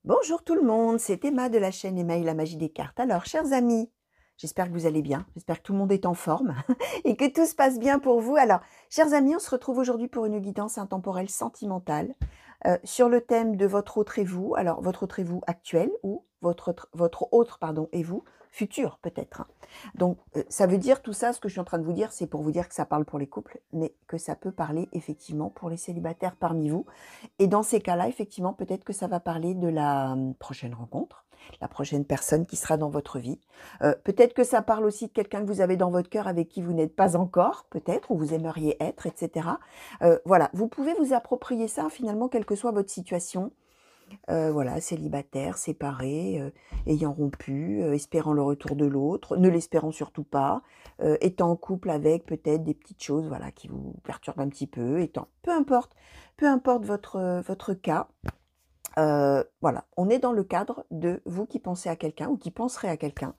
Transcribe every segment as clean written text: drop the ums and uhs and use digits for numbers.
Bonjour tout le monde, c'est Emma de la chaîne Emma et la magie des cartes. Alors, chers amis, j'espère que vous allez bien, j'espère que tout le monde est en forme et que tout se passe bien pour vous. Alors, chers amis, on se retrouve aujourd'hui pour une guidance intemporelle sentimentale sur le thème de votre autre et vous. Alors, votre autre et vous actuel ou votre autre, pardon, et vous futur peut-être. Donc, ça veut dire tout ça, ce que je suis en train de vous dire, c'est pour vous dire que ça parle pour les couples, mais que ça peut parler effectivement pour les célibataires parmi vous. Et dans ces cas-là, effectivement, peut-être que ça va parler de la prochaine rencontre, la prochaine personne qui sera dans votre vie. Peut-être que ça parle aussi de quelqu'un que vous avez dans votre cœur avec qui vous n'êtes pas encore, peut-être, ou vous aimeriez être, etc. Voilà, vous pouvez vous approprier ça, finalement, quelle que soit votre situation. Voilà, célibataire, séparé, ayant rompu, espérant le retour de l'autre, ne l'espérant surtout pas, étant en couple avec peut-être des petites choses, voilà, qui vous perturbent un petit peu, étant, peu importe votre cas. Voilà, on est dans le cadre de vous qui pensez à quelqu'un ou qui penserez à quelqu'un.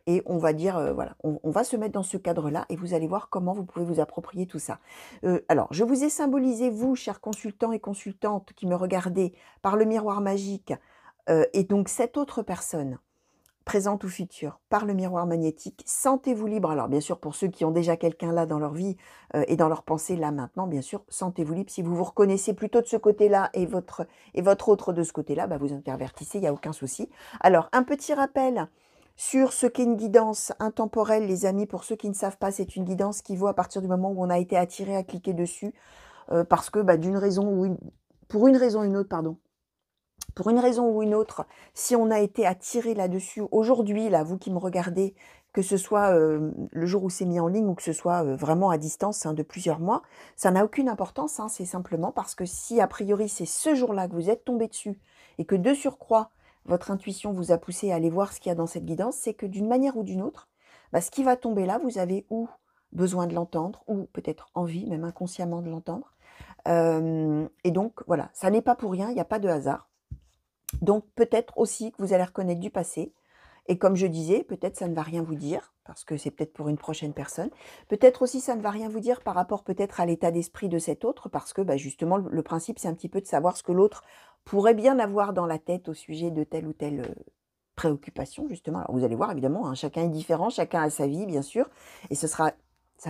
Et on va dire, voilà, on va se mettre dans ce cadre-là et vous allez voir comment vous pouvez vous approprier tout ça. Alors, je vous ai symbolisé, vous, chers consultants et consultantes qui me regardez, par le miroir magique, et donc cette autre personne, présente ou future, par le miroir magnétique. Sentez-vous libre. Alors, bien sûr, pour ceux qui ont déjà quelqu'un là dans leur vie et dans leur pensée là maintenant, bien sûr, sentez-vous libre. Si vous vous reconnaissez plutôt de ce côté-là et votre autre de ce côté-là, bah, vous intervertissez, il n'y a aucun souci. Alors, un petit rappel sur ce qu'est une guidance intemporelle, les amis. Pour ceux qui ne savent pas, c'est une guidance qui vaut à partir du moment où on a été attiré à cliquer dessus parce que bah, pour une raison ou une autre, pardon. Pour une raison ou une autre, si on a été attiré là-dessus, aujourd'hui, là, vous qui me regardez, que ce soit le jour où c'est mis en ligne ou que ce soit vraiment à distance de plusieurs mois, ça n'a aucune importance, c'est simplement parce que si a priori c'est ce jour-là que vous êtes tombé dessus et que de surcroît, votre intuition vous a poussé à aller voir ce qu'il y a dans cette guidance, c'est que d'une manière ou d'une autre, bah, ce qui va tomber là, vous avez ou besoin de l'entendre, ou peut-être envie, même inconsciemment de l'entendre. Et donc, voilà, ça n'est pas pour rien, il n'y a pas de hasard. Donc peut-être aussi que vous allez reconnaître du passé. Et comme je disais, peut-être ça ne va rien vous dire, parce que c'est peut-être pour une prochaine personne. Peut-être aussi ça ne va rien vous dire par rapport peut-être à l'état d'esprit de cet autre, parce que bah, justement le principe c'est un petit peu de savoir ce que l'autre pourrait bien avoir dans la tête au sujet de telle ou telle préoccupation, justement. Alors vous allez voir évidemment, chacun est différent, chacun a sa vie bien sûr, et ça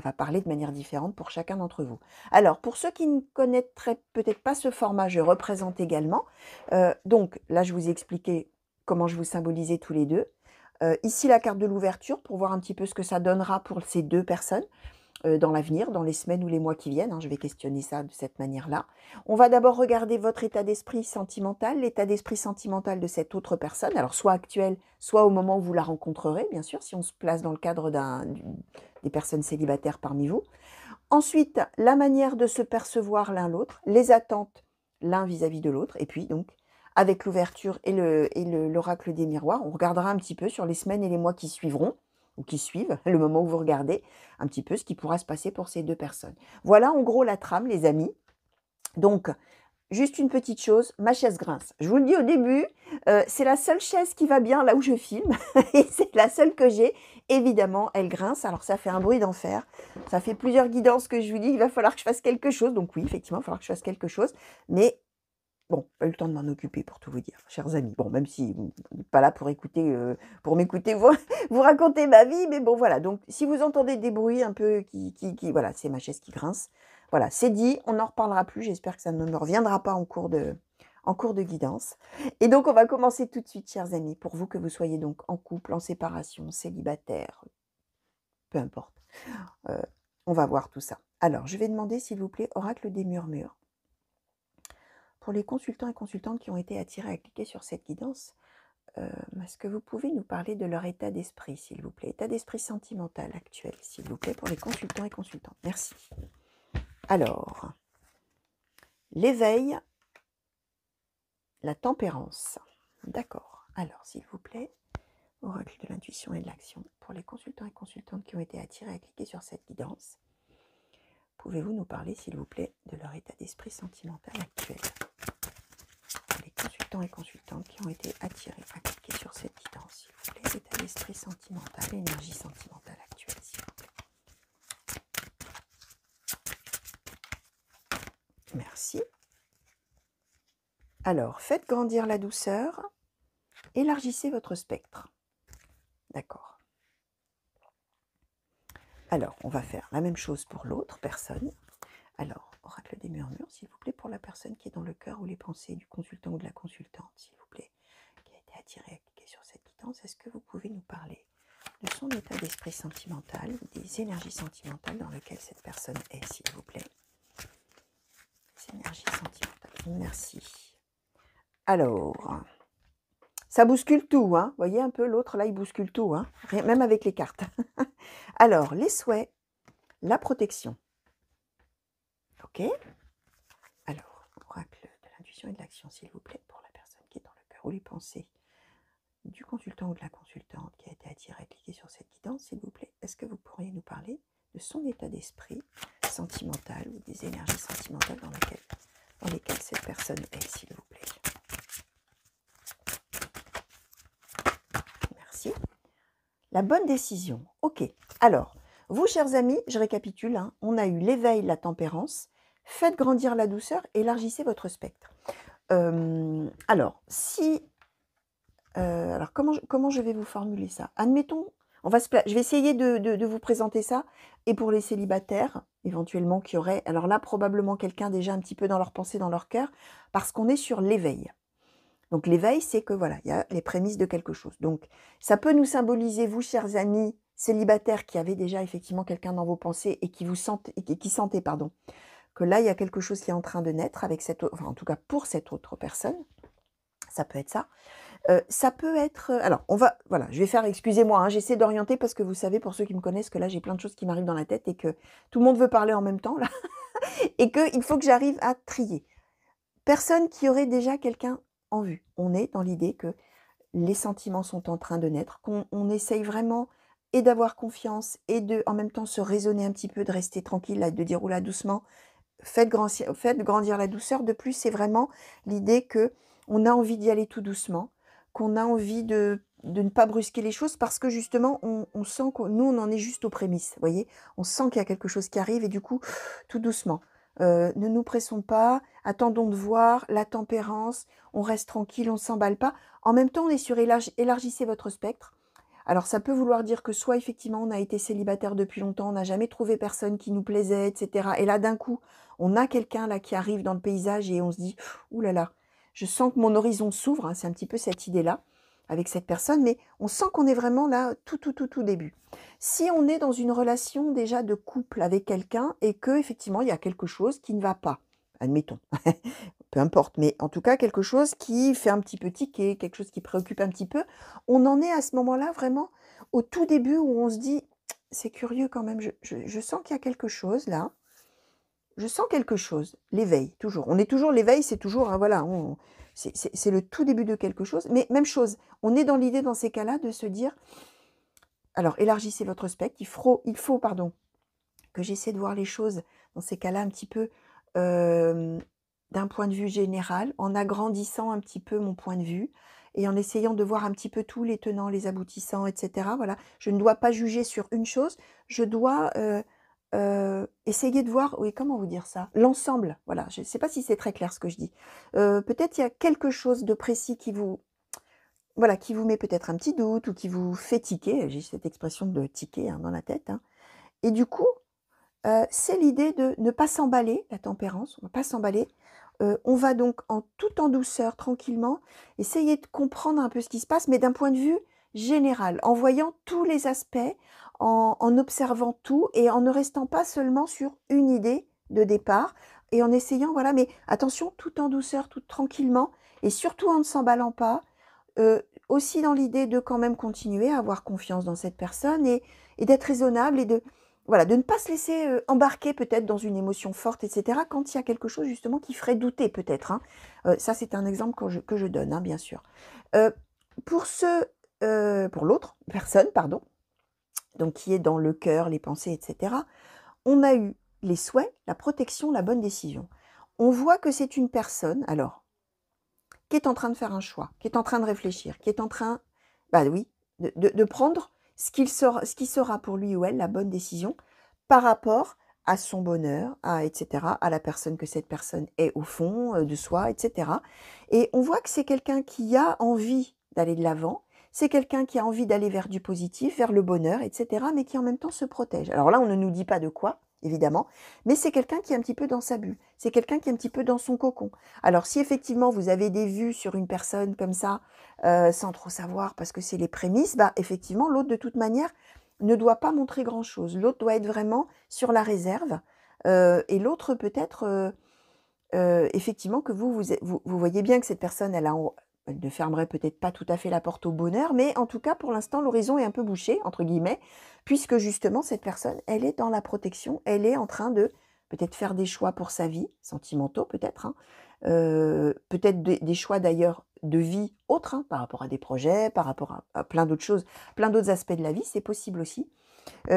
va parler de manière différente pour chacun d'entre vous. Alors, pour ceux qui ne connaîtraient peut-être pas ce format, je représente également. Donc, là, je vous ai expliqué comment je vous symbolisais tous les deux. Ici, la carte de l'ouverture pour voir un petit peu ce que ça donnera pour ces deux personnes dans l'avenir, dans les semaines ou les mois qui viennent. Je vais questionner ça de cette manière-là. On va d'abord regarder votre état d'esprit sentimental, l'état d'esprit sentimental de cette autre personne, alors soit actuel, soit au moment où vous la rencontrerez, bien sûr, si on se place dans le cadre des personnes célibataires parmi vous. Ensuite, la manière de se percevoir l'un l'autre, les attentes l'un vis-à-vis de l'autre, et puis donc, avec l'ouverture et l'oracle des miroirs, on regardera un petit peu sur les semaines et les mois qui suivront, ou qui suivent, le moment où vous regardez, un petit peu ce qui pourra se passer pour ces deux personnes. Voilà en gros la trame, les amis. Donc, juste une petite chose, ma chaise grince. Je vous le dis au début, c'est la seule chaise qui va bien là où je filme, et c'est la seule que j'ai. Évidemment, elle grince, alors ça fait un bruit d'enfer. Ça fait plusieurs guidances que je vous dis, il va falloir que je fasse quelque chose. Donc oui, effectivement, il va falloir que je fasse quelque chose. Mais bon, pas eu le temps de m'en occuper pour tout vous dire, chers amis. Bon, même si vous n'êtes pas là pour pour m'écouter vous raconter ma vie, mais bon, voilà. Donc, si vous entendez des bruits un peu voilà, c'est ma chaise qui grince. Voilà, c'est dit, on n'en reparlera plus. J'espère que ça ne me reviendra pas en cours de guidance. Et donc, on va commencer tout de suite, chers amis, pour vous que vous soyez donc en couple, en séparation, célibataire, peu importe. Euh, on va voir tout ça. Alors, je vais demander, s'il vous plaît, oracle des murmures. Pour les consultants et consultantes qui ont été attirés à cliquer sur cette guidance, est-ce que vous pouvez nous parler de leur état d'esprit, s'il vous plaît? État d'esprit sentimental actuel, s'il vous plaît, pour les consultants et consultantes. Merci. Alors, l'éveil, la tempérance. D'accord. Alors, s'il vous plaît, oracle de l'intuition et de l'action. Pour les consultants et consultantes qui ont été attirés à cliquer sur cette guidance, pouvez-vous nous parler, s'il vous plaît, de leur état d'esprit sentimental actuel? Les consultants et consultantes qui ont été attirés à cliquer sur cette guidance, s'il vous plaît, état d'esprit sentimental, énergie sentimentale actuelle, s'il vous plaît. Merci. Alors, faites grandir la douceur Élargissez votre spectre. D'accord. Alors, on va faire la même chose pour l'autre personne. Alors, oracle des murmures, s'il vous plaît, pour la personne qui est dans le cœur ou les pensées du consultant ou de la consultante, s'il vous plaît, qui a été attirée à cliquer sur cette guidance. Est-ce que vous pouvez nous parler de son état d'esprit sentimental, des énergies sentimentales dans lesquelles cette personne est, s'il vous plaît? Les énergies sentimentales. Merci. Alors, ça bouscule tout, hein. Vous voyez un peu, l'autre, là, il bouscule tout, hein. Même avec les cartes. Alors, les souhaits, la protection. Ok. Alors, oracle de l'intuition et de l'action, s'il vous plaît, pour la personne qui est dans le cœur ou les pensées du consultant ou de la consultante qui a été attirée à cliquer sur cette guidance, s'il vous plaît. Est-ce que vous pourriez nous parler de son état d'esprit sentimental ou des énergies sentimentales dans lesquelles cette personne est, s'il vous plaît? Merci. La bonne décision. Ok. Alors, vous, chers amis, je récapitule, hein, on a eu l'éveil, la tempérance. Faites grandir la douceur, élargissez votre spectre. Alors, alors comment je vais vous formuler ça? Admettons, je vais essayer de vous présenter ça, et pour les célibataires, éventuellement, qui auraient, alors là, probablement quelqu'un déjà un petit peu dans leur pensée, dans leur cœur, parce qu'on est sur l'éveil. Donc l'éveil, c'est que voilà, il y a les prémices de quelque chose. Donc ça peut nous symboliser, vous, chers amis célibataires, qui avez déjà effectivement quelqu'un dans vos pensées et qui sentez, pardon, que là, il y a quelque chose qui est en train de naître avec en tout cas pour cette autre personne. Ça peut être ça. Ça peut être... alors, voilà, je vais faire, excusez-moi, hein, j'essaie d'orienter parce que vous savez, pour ceux qui me connaissent, que là, j'ai plein de choses qui m'arrivent dans la tête et que tout le monde veut parler en même temps, là, et qu'il faut que j'arrive à trier. Personne qui aurait déjà quelqu'un en vue. On est dans l'idée que les sentiments sont en train de naître, qu'on essaye vraiment et d'avoir confiance et de, en même temps, se raisonner un petit peu, de rester tranquille, là, de dire, oula, doucement, faites grandir la douceur. De plus, c'est vraiment l'idée que on a envie d'y aller tout doucement, qu'on a envie de ne pas brusquer les choses parce que justement, on sent que nous, on en est juste aux prémices, vous voyez. On sent qu'il y a quelque chose qui arrive et du coup, tout doucement. Ne nous pressons pas, attendons de voir la tempérance, on reste tranquille, on ne s'emballe pas. En même temps, on est sur élargissez votre spectre. Alors, ça peut vouloir dire que soit, effectivement, on a été célibataire depuis longtemps, on n'a jamais trouvé personne qui nous plaisait, etc. Et là, d'un coup, on a quelqu'un là qui arrive dans le paysage et on se dit « Ouh là là, je sens que mon horizon s'ouvre », hein, c'est un petit peu cette idée-là avec cette personne, mais on sent qu'on est vraiment là, tout début. Si on est dans une relation déjà de couple avec quelqu'un et que effectivement il y a quelque chose qui ne va pas, admettons, peu importe, mais en tout cas quelque chose qui fait un petit peu tiquer, quelque chose qui préoccupe un petit peu, on en est à ce moment-là vraiment au tout début où on se dit « c'est curieux quand même, je sens qu'il y a quelque chose là ». Je sens quelque chose, l'éveil, toujours. On est toujours, l'éveil, c'est toujours, hein, voilà, c'est le tout début de quelque chose. Mais même chose, on est dans l'idée, dans ces cas-là, de se dire, alors élargissez votre spectre, il faut pardon, que j'essaie de voir les choses, dans ces cas-là, un petit peu d'un point de vue général, en agrandissant un petit peu mon point de vue, et en essayant de voir un petit peu tous les tenants, les aboutissants, etc. Voilà, je ne dois pas juger sur une chose, je dois... essayez de voir, oui, comment vous dire ça? L'ensemble, voilà, je ne sais pas si c'est très clair ce que je dis. Peut-être il y a quelque chose de précis qui vous, voilà, qui vous met peut-être un petit doute ou qui vous fait tiquer, j'ai cette expression de tiquer, hein, dans la tête, hein. Et du coup, c'est l'idée de ne pas s'emballer, la tempérance, on ne va pas s'emballer. On va donc tout en douceur, tranquillement, essayer de comprendre un peu ce qui se passe, mais d'un point de vue général, en voyant tous les aspects, en observant tout et en ne restant pas seulement sur une idée de départ et en essayant, voilà, mais attention, tout en douceur, tout tranquillement et surtout en ne s'emballant pas, aussi dans l'idée de quand même continuer à avoir confiance dans cette personne et d'être raisonnable et de, voilà, de ne pas se laisser embarquer peut-être dans une émotion forte, etc., quand il y a quelque chose justement qui ferait douter peut-être, hein. Ça, c'est un exemple que je donne, hein, bien sûr. Pour l'autre personne, pardon, donc qui est dans le cœur, les pensées, etc., on a eu les souhaits, la protection, la bonne décision. On voit que c'est une personne, alors, qui est en train de faire un choix, qui est en train de réfléchir, qui est en train, bah oui, de prendre ce qui sera pour lui ou elle la bonne décision par rapport à son bonheur, etc., à la personne que cette personne est au fond de soi, etc. Et on voit que c'est quelqu'un qui a envie d'aller de l'avant. C'est quelqu'un qui a envie d'aller vers du positif, vers le bonheur, etc., mais qui en même temps se protège. Alors là, on ne nous dit pas de quoi, évidemment, mais c'est quelqu'un qui est un petit peu dans sa bulle. C'est quelqu'un qui est un petit peu dans son cocon. Alors si effectivement vous avez des vues sur une personne comme ça, sans trop savoir, parce que c'est les prémices, bah effectivement, l'autre de toute manière ne doit pas montrer grand-chose. L'autre doit être vraiment sur la réserve, et l'autre peut-être... effectivement que vous voyez bien que cette personne, elle ne fermerait peut-être pas tout à fait la porte au bonheur, mais en tout cas, pour l'instant, l'horizon est un peu «bouché» entre guillemets, puisque justement cette personne, elle est dans la protection, elle est en train de peut-être faire des choix pour sa vie, sentimentaux peut-être, hein, peut-être des choix d'ailleurs de vie autres, hein, par rapport à des projets, par rapport à plein d'autres choses, plein d'autres aspects de la vie, c'est possible aussi.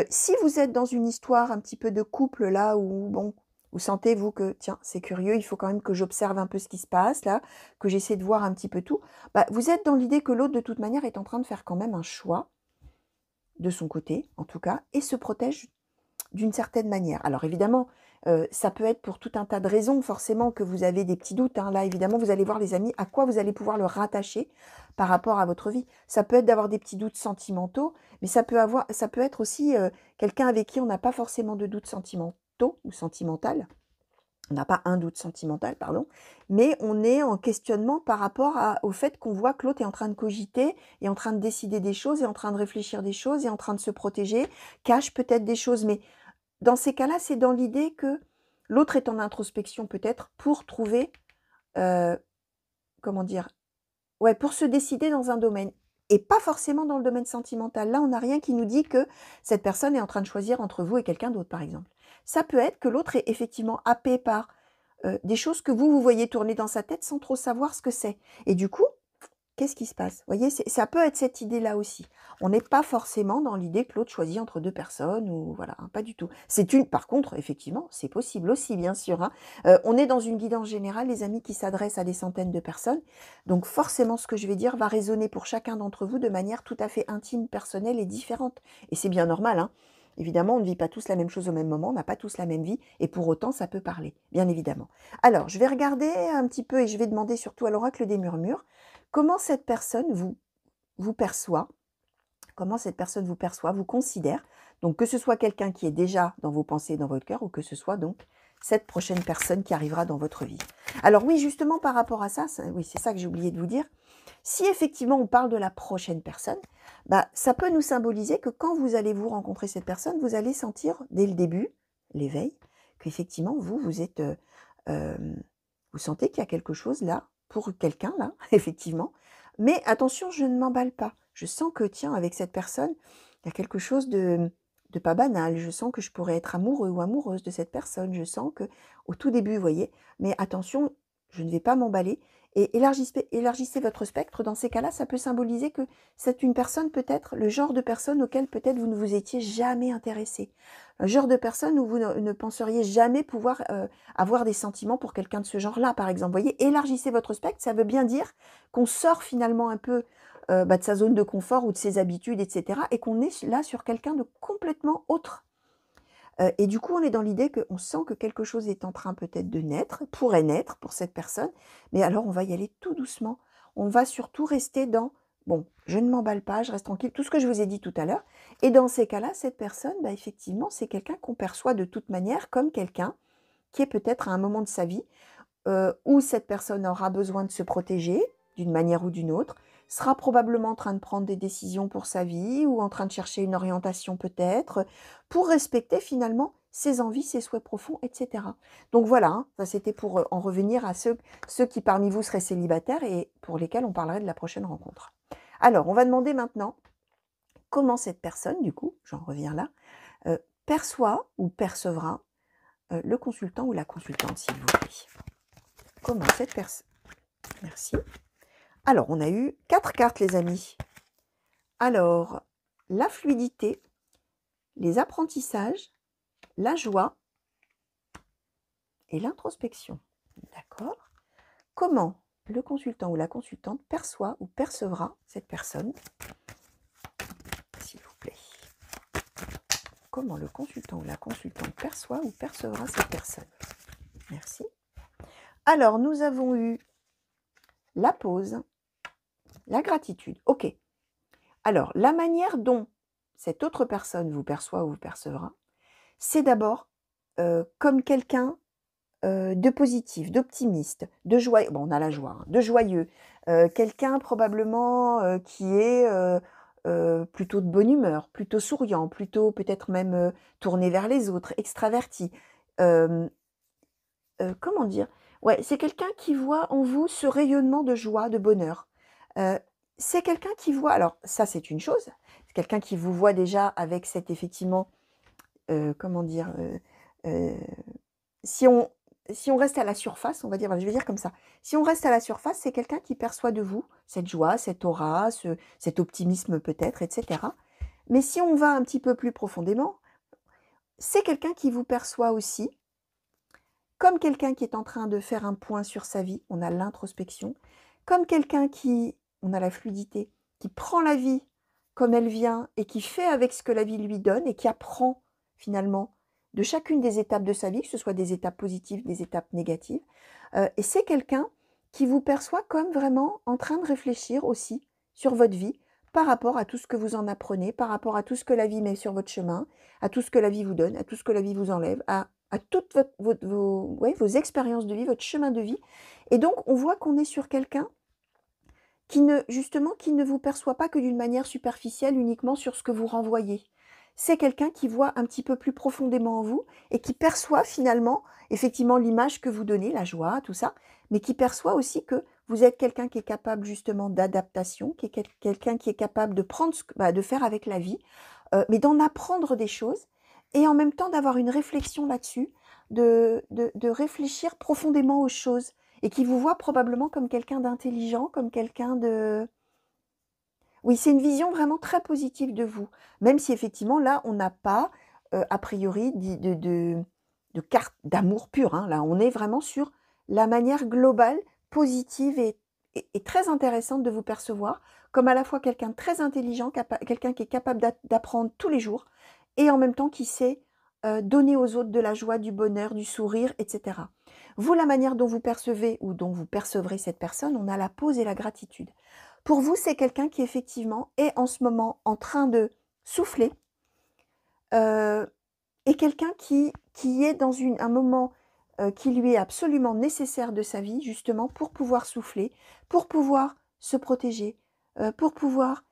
Si vous êtes dans une histoire un petit peu de couple là où, bon, vous sentez, vous, que tiens, c'est curieux, il faut quand même que j'observe un peu ce qui se passe là, que j'essaie de voir un petit peu tout, bah, vous êtes dans l'idée que l'autre, de toute manière, est en train de faire quand même un choix, de son côté, en tout cas, et se protège d'une certaine manière. Alors évidemment, ça peut être pour tout un tas de raisons, forcément, que vous avez des petits doutes, hein. Là, évidemment, vous allez voir, les amis, à quoi vous allez pouvoir le rattacher par rapport à votre vie. Ça peut être d'avoir des petits doutes sentimentaux, mais ça peut être aussi quelqu'un avec qui on n'a pas forcément de doutes sentimentaux ou sentimental. On n'a pas un doute sentimental, pardon, mais on est en questionnement par rapport au fait qu'on voit que l'autre est en train de cogiter, est en train de décider des choses, est en train de réfléchir des choses, est en train de se protéger, cache peut-être des choses, mais dans ces cas-là, c'est dans l'idée que l'autre est en introspection peut-être pour trouver, comment dire? Ouais, pour se décider dans un domaine et pas forcément dans le domaine sentimental. Là, on n'a rien qui nous dit que cette personne est en train de choisir entre vous et quelqu'un d'autre, par exemple. Ça peut être que l'autre est effectivement happé par, des choses que vous voyez tourner dans sa tête sans trop savoir ce que c'est et du coup, qu'est-ce qui se passe? Vous voyez, ça peut être cette idée-là aussi. On n'est pas forcément dans l'idée que l'autre choisit entre 2 personnes ou voilà, hein, pas du tout. Par contre, effectivement, c'est possible aussi, bien sûr, hein. On est dans une guidance générale, les amis, qui s'adresse à des centaines de personnes. Donc forcément, ce que je vais dire va résonner pour chacun d'entre vous de manière tout à fait intime, personnelle et différente. Et c'est bien normal, hein. Évidemment, on ne vit pas tous la même chose au même moment, on n'a pas tous la même vie, et pour autant, ça peut parler, bien évidemment. Alors, je vais regarder un petit peu et je vais demander surtout à l'oracle des murmures, comment cette personne vous perçoit, comment cette personne vous perçoit, vous considère, donc que ce soit quelqu'un qui est déjà dans vos pensées, dans votre cœur, ou que ce soit donc cette prochaine personne qui arrivera dans votre vie. Alors oui, justement par rapport à ça, oui, c'est ça que j'ai oublié de vous dire, si effectivement on parle de la prochaine personne, bah, ça peut nous symboliser que quand vous allez vous rencontrer cette personne, vous allez sentir dès le début, l'éveil, qu'effectivement vous êtes, vous sentez qu'il y a quelque chose là, pour quelqu'un là, effectivement. Mais attention, je ne m'emballe pas. Je sens que, tiens, avec cette personne, il y a quelque chose de pas banal. Je sens que je pourrais être amoureux ou amoureuse de cette personne. Je sens que, au tout début, vous voyez, mais attention, je ne vais pas m'emballer. Et élargissez votre spectre. Dans ces cas-là, ça peut symboliser que c'est une personne, peut-être, le genre de personne auquel peut-être vous ne vous étiez jamais intéressé. Un genre de personne où vous ne penseriez jamais pouvoir avoir des sentiments pour quelqu'un de ce genre-là, par exemple. Vous voyez, élargissez votre spectre, ça veut bien dire qu'on sort finalement un peu de sa zone de confort ou de ses habitudes, etc. et qu'on est là sur quelqu'un de complètement autre. Et du coup, on est dans l'idée qu'on sent que quelque chose est en train peut-être de naître, pourrait naître pour cette personne, mais alors on va y aller tout doucement. On va surtout rester dans, bon, je ne m'emballe pas, je reste tranquille, tout ce que je vous ai dit tout à l'heure. Et dans ces cas-là, cette personne, bah, effectivement, c'est quelqu'un qu'on perçoit de toute manière comme quelqu'un qui est peut-être à un moment de sa vie où cette personne aura besoin de se protéger d'une manière ou d'une autre, sera probablement en train de prendre des décisions pour sa vie ou en train de chercher une orientation peut-être, pour respecter finalement ses envies, ses souhaits profonds, etc. Donc voilà, hein, ça c'était pour en revenir à ceux qui parmi vous seraient célibataires et pour lesquels on parlerait de la prochaine rencontre. Alors, on va demander maintenant comment cette personne, du coup, j'en reviens là, perçoit ou percevra le consultant ou la consultante, s'il vous plaît. Comment cette personne... Merci. Alors, on a eu 4 cartes, les amis. Alors, la fluidité, les apprentissages, la joie et l'introspection. D'accord? Comment le consultant ou la consultante perçoit ou percevra cette personne, s'il vous plaît. Comment le consultant ou la consultante perçoit ou percevra cette personne. Merci. Alors, nous avons eu la pause, La gratitude, ok. Alors, la manière dont cette autre personne vous perçoit ou vous percevra, c'est d'abord comme quelqu'un de positif, d'optimiste, de joyeux, bon on a la joie, hein, de joyeux, quelqu'un probablement qui est plutôt de bonne humeur, plutôt souriant, plutôt peut-être même tourné vers les autres, extraverti. Euh, comment dire? Ouais, c'est quelqu'un qui voit en vous ce rayonnement de joie, de bonheur. Euh, c'est quelqu'un qui voit, alors ça c'est une chose, c'est quelqu'un qui vous voit déjà avec cet effectivement, comment dire, euh, si on, si on reste à la surface, on va dire, je vais dire comme ça, si on reste à la surface, c'est quelqu'un qui perçoit de vous cette joie, cette aura, cet optimisme peut-être, etc. Mais si on va un petit peu plus profondément, c'est quelqu'un qui vous perçoit aussi comme quelqu'un qui est en train de faire un point sur sa vie, on a l'introspection, comme quelqu'un qui, on a la fluidité, qui prend la vie comme elle vient et qui fait avec ce que la vie lui donne et qui apprend finalement de chacune des étapes de sa vie, que ce soit des étapes positives, des étapes négatives. Et c'est quelqu'un qui vous perçoit comme vraiment en train de réfléchir aussi sur votre vie par rapport à tout ce que vous en apprenez, par rapport à tout ce que la vie met sur votre chemin, à tout ce que la vie vous donne, à tout ce que la vie vous enlève, à toutes vos expériences de vie, votre chemin de vie. Et donc, on voit qu'on est sur quelqu'un qui justement, qui ne vous perçoit pas que d'une manière superficielle, uniquement sur ce que vous renvoyez. C'est quelqu'un qui voit un petit peu plus profondément en vous et qui perçoit finalement, effectivement, l'image que vous donnez, la joie, tout ça, mais qui perçoit aussi que vous êtes quelqu'un qui est capable justement d'adaptation, qui est quelqu'un qui est capable de prendre, de faire avec la vie, mais d'en apprendre des choses et en même temps d'avoir une réflexion là-dessus, de réfléchir profondément aux choses et qui vous voit probablement comme quelqu'un d'intelligent, comme quelqu'un de... Oui, c'est une vision vraiment très positive de vous, même si effectivement là, on n'a pas, a priori, de carte d'amour pur, hein. Là, on est vraiment sur la manière globale, positive et très intéressante de vous percevoir, comme à la fois quelqu'un de très intelligent, quelqu'un qui est capable d'apprendre tous les jours, et en même temps qui sait donner aux autres de la joie, du bonheur, du sourire, etc. Vous, la manière dont vous percevez ou dont vous percevrez cette personne, on a la pause et la gratitude. Pour vous, c'est quelqu'un qui effectivement est en ce moment en train de souffler et quelqu'un qui est dans un moment qui lui est absolument nécessaire de sa vie, justement, pour pouvoir souffler, pour pouvoir se protéger, pour pouvoir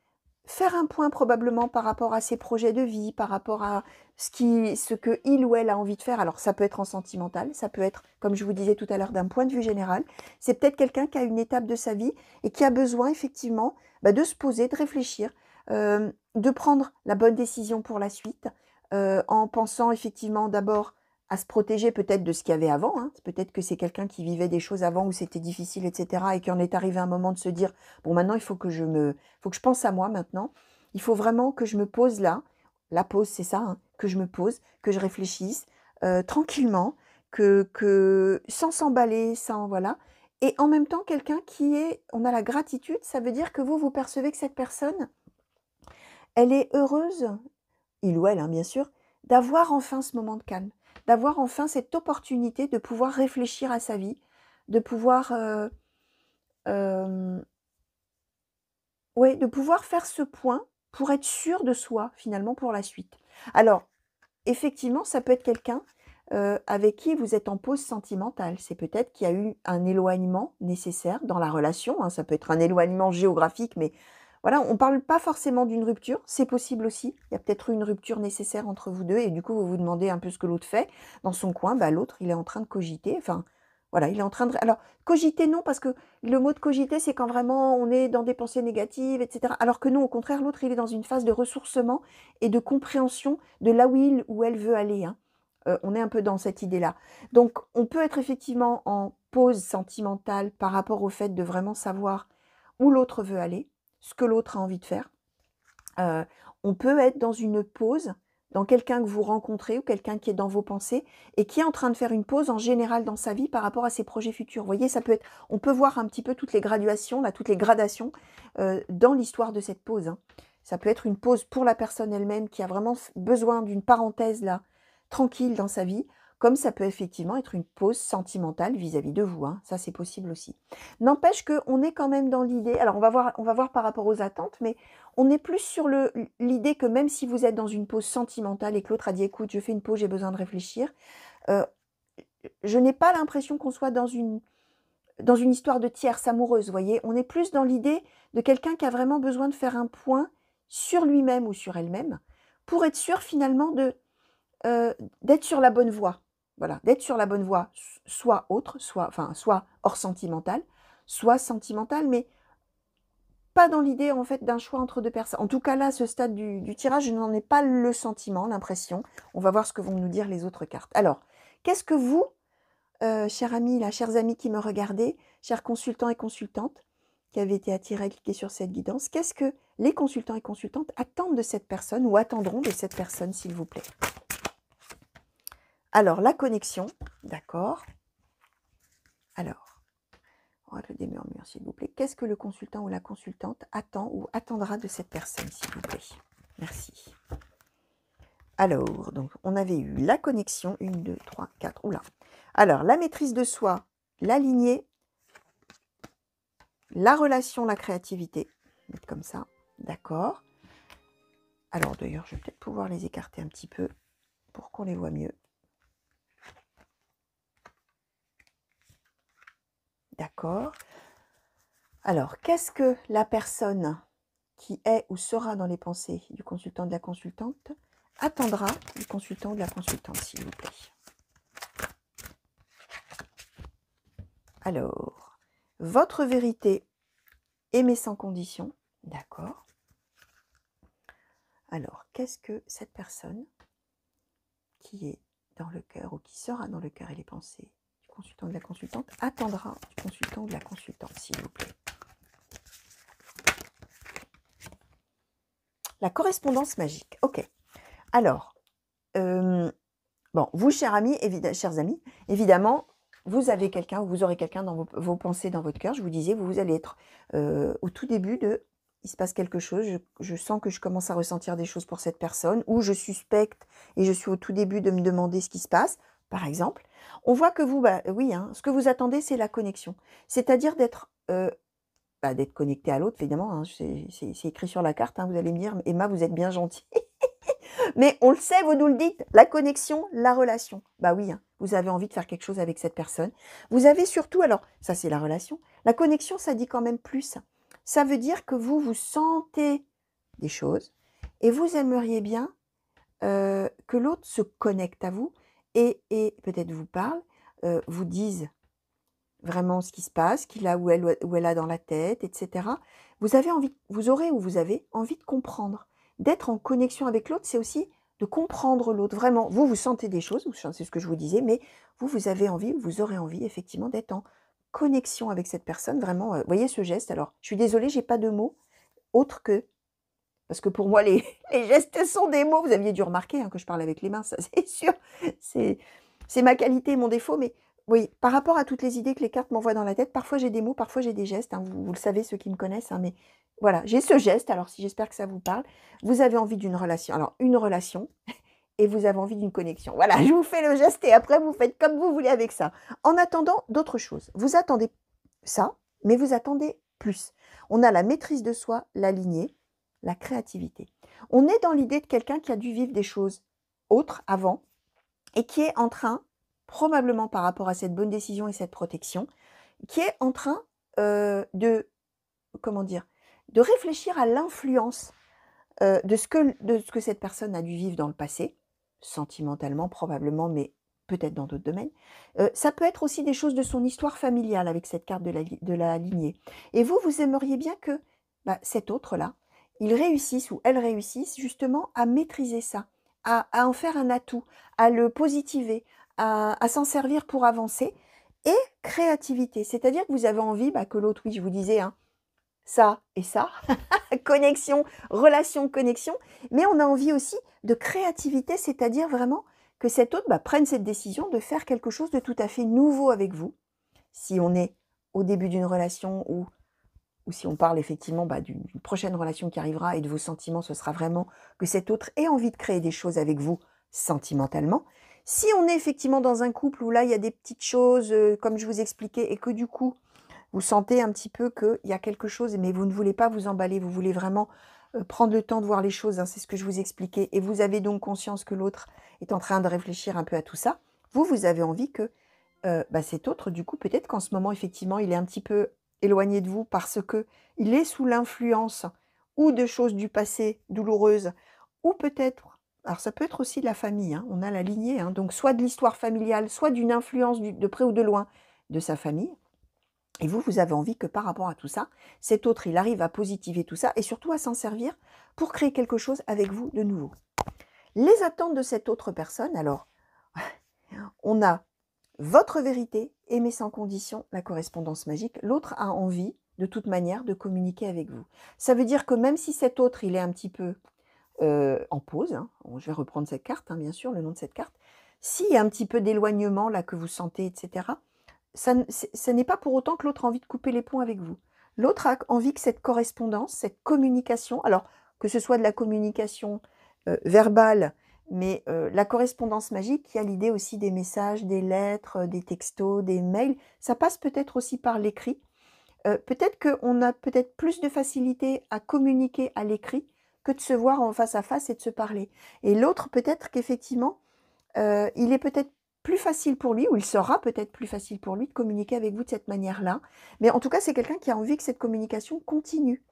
faire un point probablement par rapport à ses projets de vie, par rapport à ce que il ou elle a envie de faire. Alors ça peut être en sentimental, ça peut être, comme je vous disais tout à l'heure, d'un point de vue général. C'est peut-être quelqu'un qui a une étape de sa vie et qui a besoin effectivement de se poser, de réfléchir, de prendre la bonne décision pour la suite, en pensant effectivement d'abord à se protéger peut-être de ce qu'il y avait avant. Hein. Peut-être que c'est quelqu'un qui vivait des choses avant où c'était difficile, etc. et qui en est arrivé à un moment de se dire, bon maintenant il faut que je pense à moi maintenant. Il faut vraiment que je me pose là. La pause, c'est ça, hein, que je me pose, que je réfléchisse tranquillement, sans s'emballer, sans voilà. Et en même temps, quelqu'un on a la gratitude, ça veut dire que vous percevez que cette personne, elle est heureuse, il ou elle, hein, bien sûr, d'avoir enfin ce moment de calme, d'avoir enfin cette opportunité de pouvoir réfléchir à sa vie, de pouvoir, ouais, de pouvoir faire ce point pour être sûr de soi, finalement, pour la suite. Alors, effectivement, ça peut être quelqu'un avec qui vous êtes en pause sentimentale. C'est peut-être qu'il y a eu un éloignement nécessaire dans la relation. Hein. Ça peut être un éloignement géographique, mais voilà, on ne parle pas forcément d'une rupture. C'est possible aussi. Il y a peut-être eu une rupture nécessaire entre vous deux et du coup, vous vous demandez un peu ce que l'autre fait. Dans son coin, l'autre, il est en train de cogiter. Enfin, voilà, il est en train de... Alors, cogiter, non, parce que le mot de cogiter, c'est quand vraiment on est dans des pensées négatives, etc. Alors que non, au contraire, l'autre, il est dans une phase de ressourcement et de compréhension de là où il ou elle veut aller. Hein. On est un peu dans cette idée-là. Donc, on peut être effectivement en pause sentimentale par rapport au fait de vraiment savoir où l'autre veut aller, ce que l'autre a envie de faire. On peut être dans une pause, dans quelqu'un que vous rencontrez ou quelqu'un qui est dans vos pensées et qui est en train de faire une pause en général dans sa vie par rapport à ses projets futurs. Vous voyez, ça peut être, on peut voir un petit peu toutes les graduations, là, toutes les gradations dans l'histoire de cette pause. Hein. Ça peut être une pause pour la personne elle-même qui a vraiment besoin d'une parenthèse là, tranquille dans sa vie, comme ça peut effectivement être une pause sentimentale vis-à-vis de vous, hein. Ça c'est possible aussi. N'empêche qu'on est quand même dans l'idée, alors on va voir par rapport aux attentes, mais on est plus sur l'idée que même si vous êtes dans une pause sentimentale et que l'autre a dit: «Écoute, je fais une pause, j'ai besoin de réfléchir», heu, je n'ai pas l'impression qu'on soit dans une histoire de tierce amoureuse, vous voyez? On est plus dans l'idée de quelqu'un qui a vraiment besoin de faire un point sur lui-même ou sur elle-même, pour être sûr finalement d'être sur la bonne voie. Voilà, d'être sur la bonne voie, soit autre, soit hors sentimental, soit sentimental, mais pas dans l'idée en fait d'un choix entre 2 personnes. En tout cas là, à ce stade du tirage, je n'en ai pas le sentiment, l'impression. On va voir ce que vont nous dire les autres cartes. Alors, qu'est-ce que vous, chers amis là, chers amis qui me regardez, chers consultants et consultantes qui avaient été attirés à cliquer sur cette guidance, qu'est-ce que les consultants et consultantes attendent de cette personne ou attendront de cette personne, s'il vous plaît? Alors, la connexion, d'accord. Alors, on va le démurmure, s'il vous plaît. Qu'est-ce que le consultant ou la consultante attend ou attendra de cette personne, s'il vous plaît? Merci. Alors, donc, on avait eu la connexion, 1, 2, 3, 4, oula. Alors, la maîtrise de soi, la lignée, la relation, la créativité, mettre comme ça, d'accord. Alors, d'ailleurs, je vais peut-être pouvoir les écarter un petit peu pour qu'on les voit mieux. D'accord. Alors, qu'est-ce que la personne qui est ou sera dans les pensées du consultant ou de la consultante attendra du consultant ou de la consultante, s'il vous plaît? Alors, votre vérité, aimer sans condition, d'accord. Alors, qu'est-ce que cette personne qui est dans le cœur ou qui sera dans le cœur et les pensées du consultant ou de la consultante attendra du consultant ou de la consultante, s'il vous plaît? La correspondance magique, ok. Alors, bon, vous, chers amis, évidemment, vous avez quelqu'un ou vous aurez quelqu'un dans vos pensées, dans votre cœur. Je vous disais, vous allez être au tout début il se passe quelque chose, je sens que je commence à ressentir des choses pour cette personne, ou je suspecte et je suis au tout début de me demander ce qui se passe, par exemple. On voit que vous, oui, hein, ce que vous attendez, c'est la connexion. C'est-à-dire d'être connecté à l'autre, évidemment, hein, c'est écrit sur la carte, hein, vous allez me dire, Emma, vous êtes bien gentille. Mais on le sait, vous nous le dites, la connexion, la relation. Bah oui, hein, vous avez envie de faire quelque chose avec cette personne. Vous avez surtout, alors ça c'est la relation, la connexion ça dit quand même plus. Ça veut dire que vous sentez des choses et vous aimeriez bien que l'autre se connecte à vous et peut-être vous parle, vous dise vraiment ce qui se passe, qu'il a ou elle a dans la tête, etc. Vous avez envie de comprendre. D'être en connexion avec l'autre, c'est aussi de comprendre l'autre. Vraiment, vous sentez des choses, c'est ce que je vous disais, mais vous avez envie, vous aurez envie effectivement d'être en connexion avec cette personne. Vraiment, voyez ce geste. Alors, je suis désolée, j'ai pas de mots autres que... Parce que pour moi, les gestes sont des mots. Vous aviez dû remarquer hein, que je parle avec les mains, ça c'est sûr. C'est ma qualité, mon défaut, mais oui, par rapport à toutes les idées que les cartes m'envoient dans la tête, parfois j'ai des mots, parfois j'ai des gestes, hein, vous le savez, ceux qui me connaissent, hein, mais voilà, j'ai ce geste, alors si j'espère que ça vous parle. Vous avez envie d'une relation, alors une relation, et vous avez envie d'une connexion. Voilà, je vous fais le geste et après vous faites comme vous voulez avec ça. En attendant d'autres choses, vous attendez ça, mais vous attendez plus. On a la maîtrise de soi, la lignée, la créativité. On est dans l'idée de quelqu'un qui a dû vivre des choses autres avant et qui est en train, probablement par rapport à cette bonne décision et cette protection, qui est en train de réfléchir à l'influence de ce que cette personne a dû vivre dans le passé, sentimentalement probablement, mais peut-être dans d'autres domaines. Ça peut être aussi des choses de son histoire familiale avec cette carte de la lignée. Et vous aimeriez bien que cet autre-là, il réussisse ou elle réussisse justement à maîtriser ça, à en faire un atout, à le positiver, à s'en servir pour avancer. Et créativité, c'est-à-dire que vous avez envie que l'autre, oui, je vous disais, hein, ça et ça, connexion, relation, connexion, mais on a envie aussi de créativité, c'est-à-dire vraiment que cet autre prenne cette décision de faire quelque chose de tout à fait nouveau avec vous. Si on est au début d'une relation ou si on parle effectivement d'une prochaine relation qui arrivera et de vos sentiments, ce sera vraiment que cet autre ait envie de créer des choses avec vous sentimentalement. Si on est effectivement dans un couple où là, il y a des petites choses, comme je vous expliquais, et que du coup, vous sentez un petit peu qu'il y a quelque chose, mais vous ne voulez pas vous emballer, vous voulez vraiment prendre le temps de voir les choses, hein, c'est ce que je vous expliquais, et vous avez donc conscience que l'autre est en train de réfléchir un peu à tout ça, vous avez envie que cet autre, du coup, peut-être qu'en ce moment, effectivement, il est un petit peu éloigné de vous parce que il est sous l'influence ou de choses du passé douloureuses, ou peut-être, alors ça peut être aussi de la famille, hein, on a la lignée, hein, donc soit de l'histoire familiale, soit d'une influence de près ou de loin de sa famille. Et vous avez envie que par rapport à tout ça, cet autre, il arrive à positiver tout ça et surtout à s'en servir pour créer quelque chose avec vous de nouveau. Les attentes de cette autre personne, alors, on a votre vérité, aimer sans condition, la correspondance magique. L'autre a envie, de toute manière, de communiquer avec vous. Ça veut dire que même si cet autre, il est un petit peu en pause, hein, je vais reprendre cette carte, hein, bien sûr, le nom de cette carte, s'il y a un petit peu d'éloignement là que vous sentez, etc., ce n'est pas pour autant que l'autre a envie de couper les ponts avec vous. L'autre a envie que cette correspondance, cette communication, alors que ce soit de la communication verbale, mais la correspondance magique, il y a l'idée aussi des messages, des lettres, des textos, des mails, ça passe peut-être aussi par l'écrit. Peut-être qu'on a peut-être plus de facilité à communiquer à l'écrit que de se voir en face à face et de se parler. Et l'autre, peut-être qu'effectivement, il est peut-être plus facile pour lui, ou il sera peut-être plus facile pour lui de communiquer avec vous de cette manière-là. Mais en tout cas, c'est quelqu'un qui a envie que cette communication continue.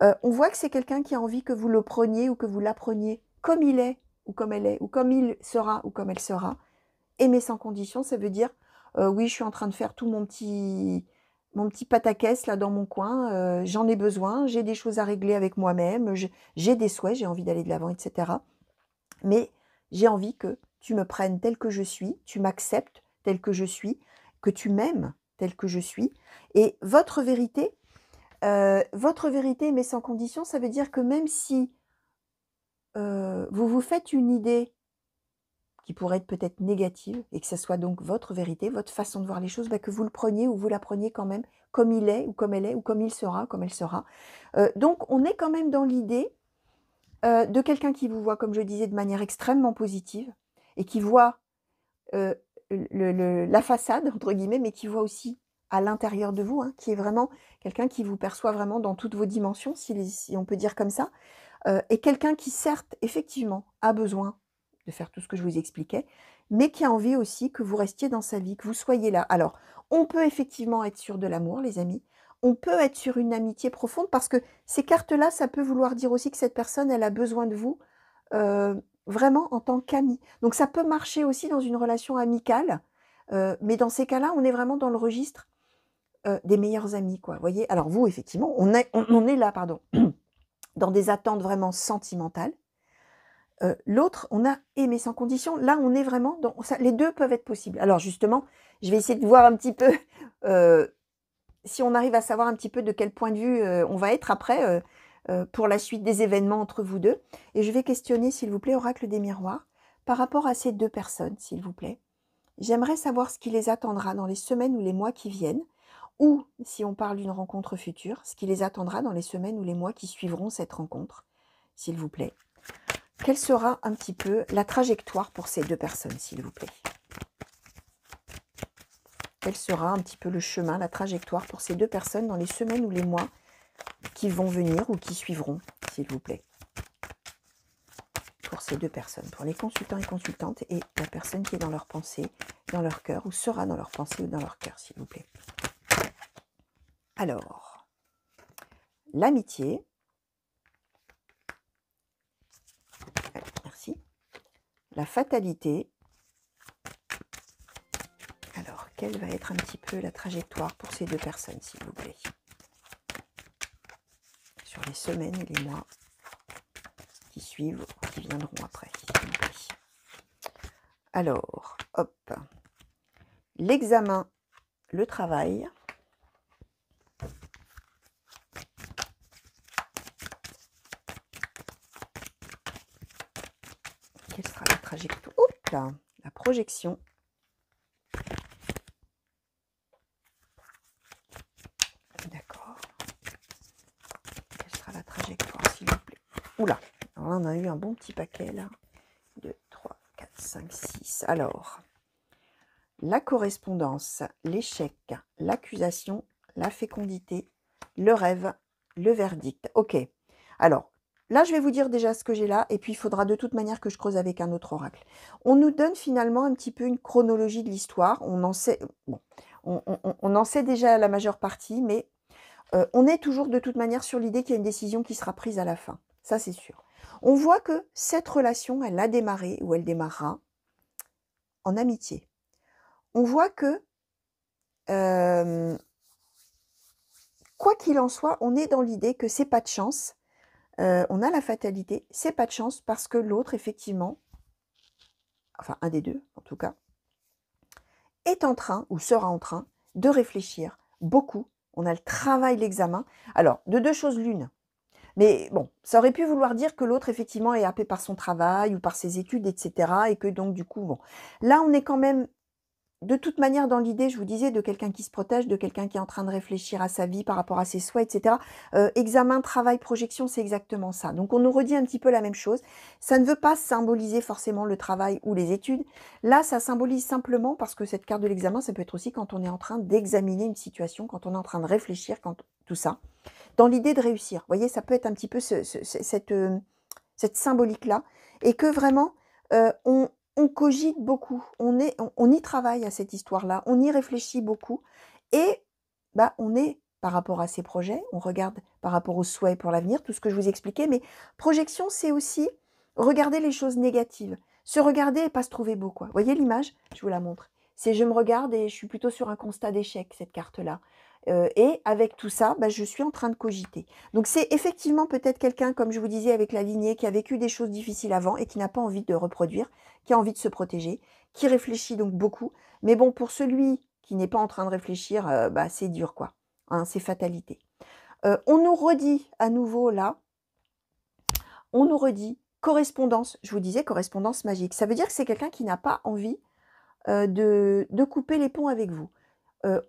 On voit que c'est quelqu'un qui a envie que vous le preniez ou que vous l'appreniez comme il est, ou comme elle est, ou comme il sera, ou comme elle sera. Aimer sans condition, ça veut dire, oui, je suis en train de faire tout mon petit pataquès là dans mon coin, j'en ai besoin, j'ai des choses à régler avec moi-même, j'ai des souhaits, j'ai envie d'aller de l'avant, etc. Mais j'ai envie que tu me prennes tel que je suis, tu m'acceptes tel que je suis, que tu m'aimes tel que je suis. Et votre vérité, mais sans condition, ça veut dire que même si vous vous faites une idée qui pourrait être peut-être négative, et que ce soit donc votre vérité, votre façon de voir les choses, que vous le preniez ou vous la preniez quand même comme il est, ou comme elle est, ou comme il sera, comme elle sera. Donc on est quand même dans l'idée de quelqu'un qui vous voit, comme je disais, de manière extrêmement positive, et qui voit la façade, entre guillemets, mais qui voit aussi à l'intérieur de vous, hein, qui est vraiment quelqu'un qui vous perçoit vraiment dans toutes vos dimensions, si on peut dire comme ça, et quelqu'un qui, certes, effectivement, a besoin de faire tout ce que je vous expliquais, mais qui a envie aussi que vous restiez dans sa vie, que vous soyez là. Alors, on peut effectivement être sur de l'amour, les amis, on peut être sur une amitié profonde, parce que ces cartes-là, ça peut vouloir dire aussi que cette personne, elle a besoin de vous, vraiment en tant qu'ami. Donc ça peut marcher aussi dans une relation amicale, mais dans ces cas-là, on est vraiment dans le registre des meilleurs amis, quoi. Vous voyez? Alors vous, effectivement, on est là, pardon, dans des attentes vraiment sentimentales. L'autre, on a aimé sans condition. Là, on est vraiment dans ça. Les deux peuvent être possibles. Alors justement, je vais essayer de voir un petit peu si on arrive à savoir un petit peu de quel point de vue on va être après pour la suite des événements entre vous deux. Et je vais questionner, s'il vous plaît, Oracle des Miroirs, par rapport à ces deux personnes, s'il vous plaît. J'aimerais savoir ce qui les attendra dans les semaines ou les mois qui viennent, ou, si on parle d'une rencontre future, ce qui les attendra dans les semaines ou les mois qui suivront cette rencontre, s'il vous plaît. Quelle sera un petit peu la trajectoire pour ces deux personnes, s'il vous plaît? Quel sera un petit peu le chemin, la trajectoire pour ces deux personnes dans les semaines ou les mois qui vont venir ou qui suivront, s'il vous plaît? Pour ces deux personnes, pour les consultants et consultantes, et la personne qui est dans leur pensée, dans leur cœur, ou sera dans leur pensée ou dans leur cœur, s'il vous plaît. Alors, l'amitié. Merci. La fatalité. Alors, quelle va être un petit peu la trajectoire pour ces deux personnes, s'il vous plaît? Sur les semaines et les mois qui suivent, qui viendront après, s'il vous plaît. Alors, hop. L'examen, le travail. Quelle sera la trajectoire? Hop là, la projection. D'accord. Quelle sera la trajectoire, s'il vous plaît? Oula, alors là, on a eu un bon petit paquet, là. 2, 3, 4, 5, 6. Alors, la correspondance, l'échec, l'accusation, la fécondité, le rêve, le verdict. Ok. Alors, là, je vais vous dire déjà ce que j'ai là, et puis il faudra de toute manière que je creuse avec un autre oracle. On nous donne finalement un petit peu une chronologie de l'histoire. On en sait, bon, on en sait déjà la majeure partie, mais on est toujours de toute manière sur l'idée qu'il y a une décision qui sera prise à la fin. Ça, c'est sûr. On voit que cette relation, elle a démarré, ou elle démarrera, en amitié. On voit que, quoi qu'il en soit, on est dans l'idée que c'est pas de chance. On a la fatalité, c'est pas de chance parce que l'autre, effectivement, enfin un des deux en tout cas, est en train, ou sera en train, de réfléchir beaucoup. On a le travail, l'examen. Alors, de deux choses l'une. Mais bon, ça aurait pu vouloir dire que l'autre, effectivement, est happé par son travail ou par ses études, etc. Et que donc, du coup, bon. Là, on est quand même, de toute manière, dans l'idée, je vous disais, de quelqu'un qui se protège, de quelqu'un qui est en train de réfléchir à sa vie par rapport à ses souhaits, etc. Examen, travail, projection, c'est exactement ça. Donc, on nous redit un petit peu la même chose. Ça ne veut pas symboliser forcément le travail ou les études. Là, ça symbolise simplement, parce que cette carte de l'examen, ça peut être aussi quand on est en train d'examiner une situation, quand on est en train de réfléchir, quand tout ça, dans l'idée de réussir. Vous voyez, ça peut être un petit peu cette symbolique-là. Et que vraiment, on cogite beaucoup, on y travaille à cette histoire-là, on y réfléchit beaucoup, et bah, on est par rapport à ses projets, on regarde par rapport aux souhaits pour l'avenir, tout ce que je vous expliquais, mais projection, c'est aussi regarder les choses négatives, se regarder et pas se trouver beau, quoi. Vous voyez l'image? Je vous la montre. C'est je me regarde et je suis plutôt sur un constat d'échec, cette carte-là. Et avec tout ça, bah, je suis en train de cogiter. Donc c'est effectivement peut-être quelqu'un, comme je vous disais avec la lignée, qui a vécu des choses difficiles avant et qui n'a pas envie de reproduire, qui a envie de se protéger, qui réfléchit donc beaucoup. Mais bon, pour celui qui n'est pas en train de réfléchir, bah, c'est dur, quoi. Hein, c'est fatalité. On nous redit à nouveau là, on nous redit correspondance. Je vous disais correspondance magique. Ça veut dire que c'est quelqu'un qui n'a pas envie de couper les ponts avec vous.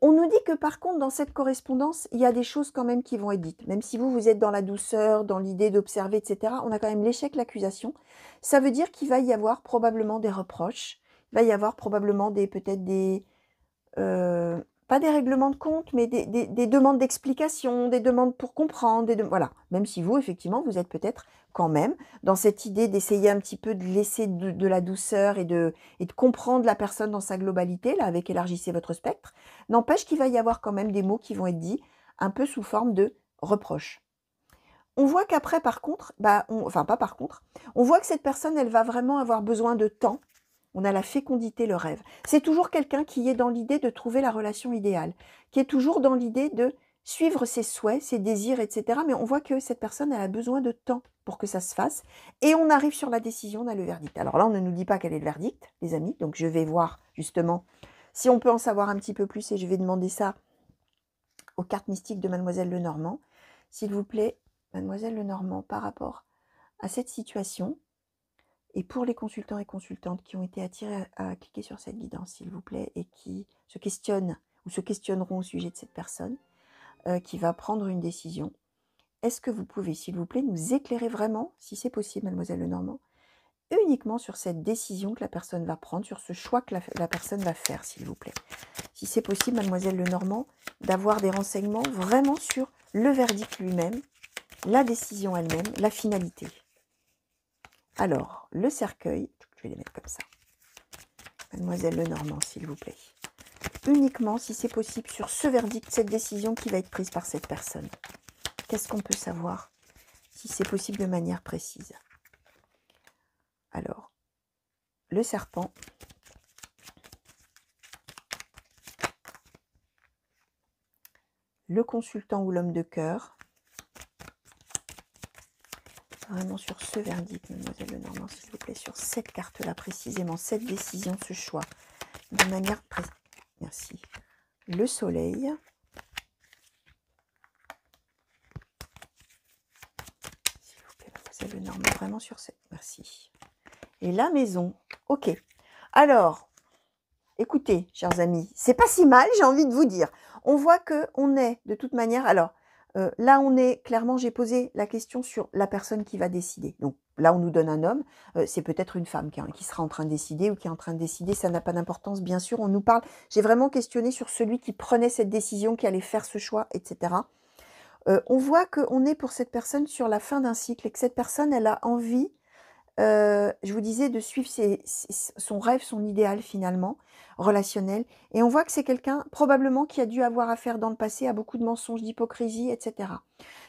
On nous dit que par contre, dans cette correspondance, il y a des choses quand même qui vont être dites. Même si vous êtes dans la douceur, dans l'idée d'observer, etc., on a quand même l'échec, l'accusation. Ça veut dire qu'il va y avoir probablement des reproches. Il va y avoir probablement peut-être des... pas des règlements de compte, mais des demandes d'explication, des demandes pour comprendre, voilà. Même si vous, effectivement, vous êtes peut-être quand même dans cette idée d'essayer un petit peu de laisser de la douceur et de comprendre la personne dans sa globalité, là, avec élargissez votre spectre. N'empêche qu'il va y avoir quand même des mots qui vont être dits un peu sous forme de reproches. On voit qu'après, par contre, enfin pas par contre, on voit que cette personne, elle va vraiment avoir besoin de temps. On a la fécondité, le rêve. C'est toujours quelqu'un qui est dans l'idée de trouver la relation idéale, qui est toujours dans l'idée de suivre ses souhaits, ses désirs, etc. Mais on voit que cette personne, elle a besoin de temps pour que ça se fasse. Et on arrive sur la décision, on a le verdict. Alors là, on ne nous dit pas quel est le verdict, les amis. Donc je vais voir justement si on peut en savoir un petit peu plus et je vais demander ça aux cartes mystiques de Mademoiselle Lenormand. S'il vous plaît, Mademoiselle Lenormand, par rapport à cette situation, et pour les consultants et consultantes qui ont été attirés à cliquer sur cette guidance, s'il vous plaît, et qui se questionnent ou se questionneront au sujet de cette personne qui va prendre une décision, est-ce que vous pouvez, s'il vous plaît, nous éclairer vraiment, si c'est possible, Mademoiselle Lenormand, uniquement sur cette décision que la personne va prendre, sur ce choix que la personne va faire, s'il vous plaît. Si c'est possible, Mademoiselle Lenormand, d'avoir des renseignements vraiment sur le verdict lui-même, la décision elle-même, la finalité. Alors, le cercueil, je vais les mettre comme ça. Mademoiselle Lenormand, s'il vous plaît. Uniquement, si c'est possible, sur ce verdict, cette décision qui va être prise par cette personne. Qu'est-ce qu'on peut savoir, si c'est possible de manière précise? Alors, le serpent. Le consultant ou l'homme de cœur. Vraiment sur ce verdict, Mademoiselle Lenormand, s'il vous plaît, sur cette carte-là précisément, cette décision, ce choix, de manière précise. Merci. Le soleil. S'il vous plaît, Mademoiselle Lenormand, vraiment sur cette. Merci. Et la maison. Ok. Alors, écoutez, chers amis, c'est pas si mal, j'ai envie de vous dire. On voit qu'on est, de toute manière, alors, Là, on est clairement, j'ai posé la question sur la personne qui va décider. Donc là, on nous donne un homme, c'est peut-être une femme qui sera en train de décider ou qui est en train de décider, ça n'a pas d'importance, bien sûr. On nous parle, j'ai vraiment questionné sur celui qui prenait cette décision, qui allait faire ce choix, etc. On voit qu'on est pour cette personne sur la fin d'un cycle et que cette personne, elle a envie, je vous disais, de suivre son rêve, son idéal finalement, relationnel. Et on voit que c'est quelqu'un probablement qui a dû avoir affaire dans le passé à beaucoup de mensonges, d'hypocrisie, etc.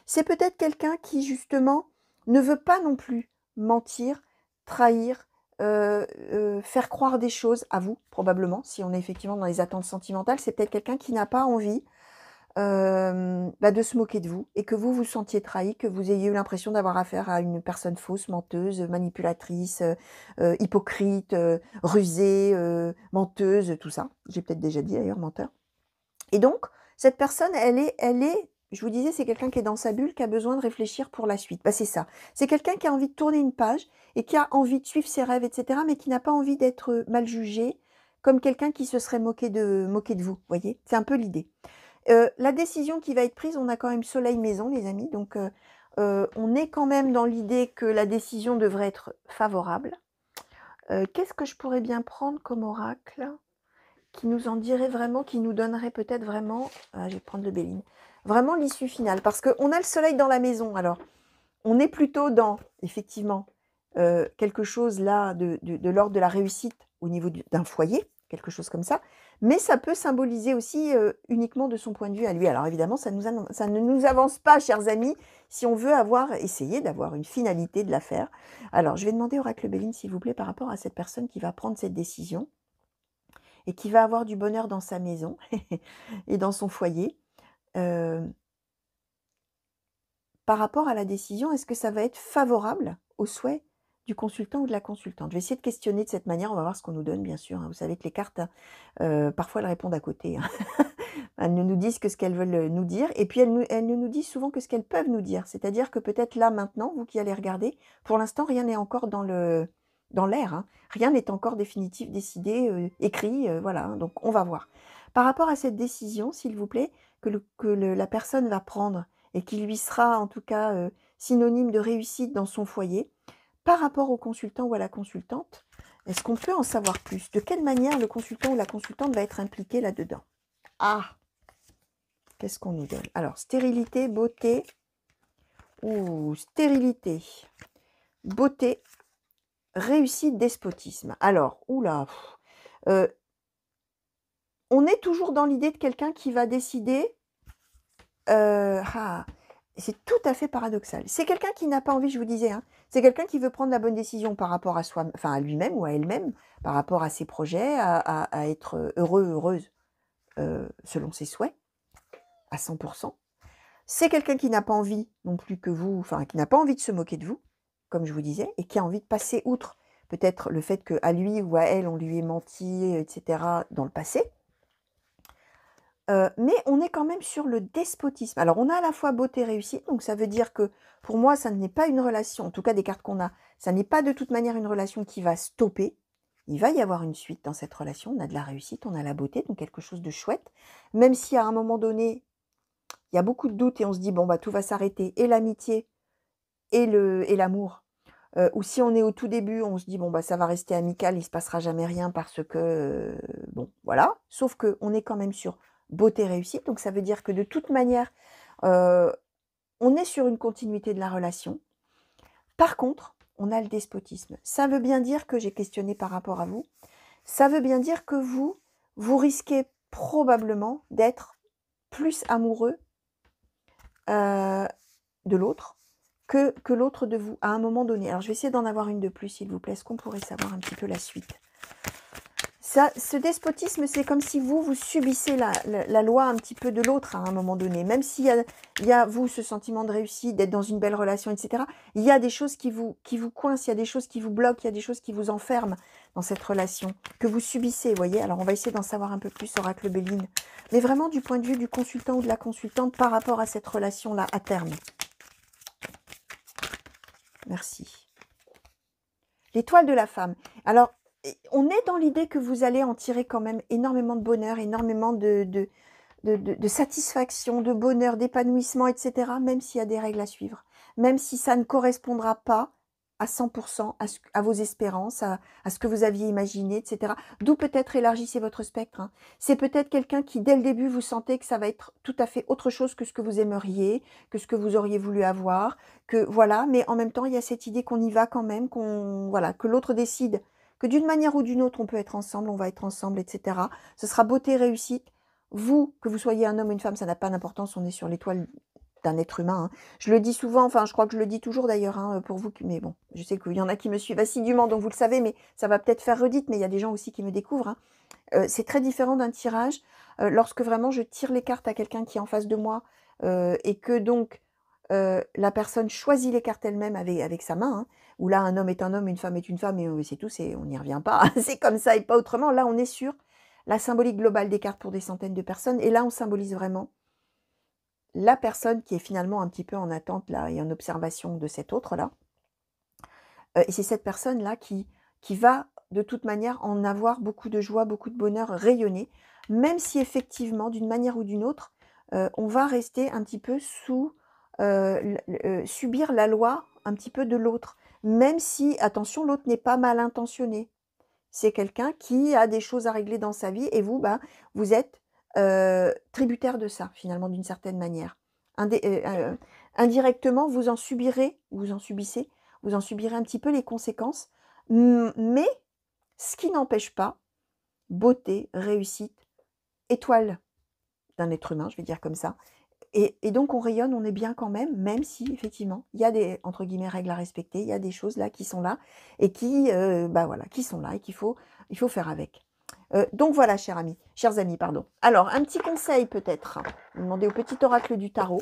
C'est peut-être quelqu'un qui justement ne veut pas non plus mentir, trahir, faire croire des choses à vous, probablement, si on est effectivement dans les attentes sentimentales. C'est peut-être quelqu'un qui n'a pas envie de se moquer de vous et que vous vous sentiez trahi, que vous ayez eu l'impression d'avoir affaire à une personne fausse, menteuse, manipulatrice, hypocrite, rusée, menteuse, tout ça. J'ai peut-être déjà dit d'ailleurs menteur. Et donc, cette personne, elle est, je vous disais, c'est quelqu'un qui est dans sa bulle, qui a besoin de réfléchir pour la suite. Bah, c'est ça. C'est quelqu'un qui a envie de tourner une page et qui a envie de suivre ses rêves, etc., mais qui n'a pas envie d'être mal jugé, comme quelqu'un qui se serait moqué de vous, vous voyez. C'est un peu l'idée. La décision qui va être prise, on a quand même soleil maison, les amis, donc on est quand même dans l'idée que la décision devrait être favorable. Qu'est-ce que je pourrais bien prendre comme oracle qui nous en dirait vraiment, qui nous donnerait peut-être vraiment, je vais prendre le Béline, vraiment l'issue finale, parce qu'on a le soleil dans la maison, alors on est plutôt dans, effectivement, quelque chose là de l'ordre de la réussite au niveau d'un foyer, quelque chose comme ça, mais ça peut symboliser aussi uniquement de son point de vue à lui. Alors évidemment, ça ne nous avance pas, chers amis, si on veut essayer d'avoir une finalité de l'affaire. Alors, je vais demander Oracle Béline, s'il vous plaît, par rapport à cette personne qui va prendre cette décision et qui va avoir du bonheur dans sa maison et dans son foyer. Par rapport à la décision, est-ce que ça va être favorable aux souhaits du consultant ou de la consultante? Je vais essayer de questionner de cette manière, on va voir ce qu'on nous donne, bien sûr. Vous savez que les cartes, parfois, elles répondent à côté. Elles ne nous disent que ce qu'elles veulent nous dire, et puis elles ne nous disent souvent que ce qu'elles peuvent nous dire. C'est-à-dire que peut-être là, maintenant, vous qui allez regarder, pour l'instant, rien n'est encore dans l'air. Hein. Rien n'est encore définitif, décidé, écrit, voilà. Donc, on va voir. Par rapport à cette décision, s'il vous plaît, que la personne va prendre, et qui lui sera en tout cas synonyme de réussite dans son foyer, par rapport au consultant ou à la consultante, est-ce qu'on peut en savoir plus? De quelle manière le consultant ou la consultante va être impliqué là-dedans? Ah! Qu'est-ce qu'on nous donne? Alors, stérilité, beauté, ou stérilité, beauté, réussite, despotisme. Alors, oula, on est toujours dans l'idée de quelqu'un qui va décider. C'est tout à fait paradoxal. C'est quelqu'un qui n'a pas envie, je vous disais, hein, c'est quelqu'un qui veut prendre la bonne décision par rapport à soi, enfin à lui-même ou à elle-même, par rapport à ses projets, à être heureux, heureuse, selon ses souhaits, à 100%. C'est quelqu'un qui n'a pas envie non plus que vous, enfin qui n'a pas envie de se moquer de vous, comme je vous disais, et qui a envie de passer outre peut-être le fait qu'à lui ou à elle, on lui ait menti, etc., dans le passé. Mais on est quand même sur le despotisme. Alors, on a à la fois beauté réussite, donc ça veut dire que pour moi, ça n'est pas une relation, en tout cas des cartes qu'on a, ça n'est pas de toute manière une relation qui va stopper. Il va y avoir une suite dans cette relation. On a de la réussite, on a la beauté, donc quelque chose de chouette. Même si à un moment donné, il y a beaucoup de doutes et on se dit, bon, bah tout va s'arrêter, et l'amitié et l'amour. Ou si on est au tout début, on se dit, bon, bah ça va rester amical, il ne se passera jamais rien parce que, bon, voilà. Sauf qu'on est quand même sur beauté réussite, donc ça veut dire que de toute manière, on est sur une continuité de la relation. Par contre, on a le despotisme. Ça veut bien dire que j'ai questionné par rapport à vous. Ça veut bien dire que vous risquez probablement d'être plus amoureux de l'autre que l'autre de vous, à un moment donné. Alors, je vais essayer d'en avoir une de plus, s'il vous plaît. Est-ce qu'on pourrait savoir un petit peu la suite? Ça, ce despotisme, c'est comme si vous subissez la loi un petit peu de l'autre à un moment donné. Même s'il y a, vous, ce sentiment de réussite, d'être dans une belle relation, etc., il y a des choses qui vous coincent, il y a des choses qui vous bloquent, il y a des choses qui vous enferment dans cette relation, que vous subissez, vous voyez. Alors, on va essayer d'en savoir un peu plus, Oracle Béline. Mais vraiment du point de vue du consultant ou de la consultante par rapport à cette relation-là, à terme. Merci. L'étoile de la femme. Alors, on est dans l'idée que vous allez en tirer quand même énormément de bonheur, énormément de de satisfaction, de bonheur, d'épanouissement, etc., même s'il y a des règles à suivre, même si ça ne correspondra pas à 100% à vos espérances, à ce que vous aviez imaginé, etc. D'où peut-être élargissez votre spectre. Hein. C'est peut-être quelqu'un qui, dès le début, vous sentez que ça va être tout à fait autre chose que ce que vous aimeriez, que ce que vous auriez voulu avoir, que voilà, mais en même temps, il y a cette idée qu'on y va quand même, voilà, que l'autre décide que d'une manière ou d'une autre, on peut être ensemble, on va être ensemble, etc. Ce sera beauté, réussite. Vous, que vous soyez un homme ou une femme, ça n'a pas d'importance, on est sur l'étoile d'un être humain. Hein. Je le dis souvent, enfin je crois que je le dis toujours d'ailleurs hein, pour vous, mais bon, je sais qu'il y en a qui me suivent assidûment, donc vous le savez, mais ça va peut-être faire redite, mais il y a des gens aussi qui me découvrent. Hein. C'est très différent d'un tirage. Lorsque vraiment je tire les cartes à quelqu'un qui est en face de moi et que donc la personne choisit les cartes elle-même avec sa main, hein, où là un homme est un homme, une femme est une femme, et c'est tout, on n'y revient pas, c'est comme ça et pas autrement. Là on est sur la symbolique globale des cartes pour des centaines de personnes, et là on symbolise vraiment la personne qui est finalement un petit peu en attente là et en observation de cet autre-là. Et c'est cette personne-là qui va de toute manière en avoir beaucoup de joie, beaucoup de bonheur, rayonner, même si effectivement, d'une manière ou d'une autre, on va rester un petit peu subir la loi un petit peu de l'autre. Même si, attention, l'autre n'est pas mal intentionné. C'est quelqu'un qui a des choses à régler dans sa vie et vous, vous êtes tributaire de ça, finalement, d'une certaine manière. Indirectement, vous en subissez un petit peu les conséquences, mais ce qui n'empêche pas beauté, réussite, étoile d'un être humain, je vais dire comme ça. Et donc, on rayonne, on est bien quand même si, effectivement, il y a des, entre guillemets, règles à respecter, il y a des choses là qui sont là, et qui sont là, et il faut faire avec. Donc voilà, chers amis, pardon. Alors, un petit conseil peut-être. Demandez au petit oracle du tarot,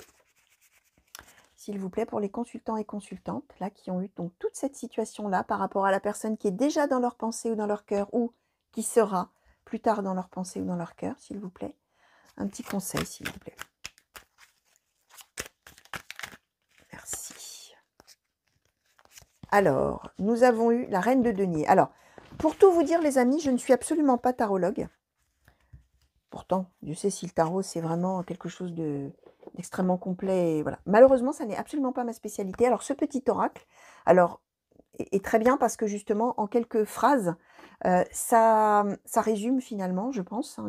s'il vous plaît, pour les consultants et consultantes, là, qui ont eu donc toute cette situation-là, par rapport à la personne qui est déjà dans leur pensée ou dans leur cœur, ou qui sera plus tard dans leur pensée ou dans leur cœur, s'il vous plaît. Un petit conseil, s'il vous plaît. Merci. Alors, nous avons eu la reine de denier. Alors, pour tout vous dire, les amis, je ne suis absolument pas tarologue. Pourtant, Dieu sait si le tarot, c'est vraiment quelque chose d'extrêmement complet. Voilà. Malheureusement, ça n'est absolument pas ma spécialité. Alors, ce petit oracle, alors, est très bien parce que justement, en quelques phrases, ça résume finalement, je pense, hein,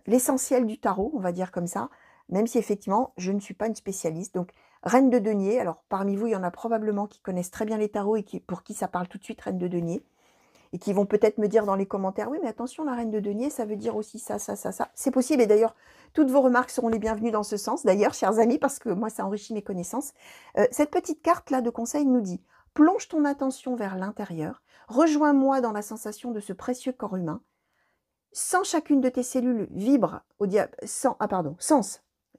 l'essentiel du tarot, on va dire comme ça, même si effectivement, je ne suis pas une spécialiste. Donc, reine de denier, alors parmi vous, il y en a probablement qui connaissent très bien les tarots et pour qui ça parle tout de suite, reine de denier. Et qui vont peut-être me dire dans les commentaires, oui, mais attention, la reine de denier, ça veut dire aussi ça, ça, ça, ça. C'est possible, et d'ailleurs, toutes vos remarques seront les bienvenues dans ce sens, d'ailleurs, chers amis, parce que moi, ça enrichit mes connaissances. Cette petite carte-là de conseil nous dit, plonge ton attention vers l'intérieur, rejoins-moi dans la sensation de ce précieux corps humain, sans chacune de tes cellules vibre au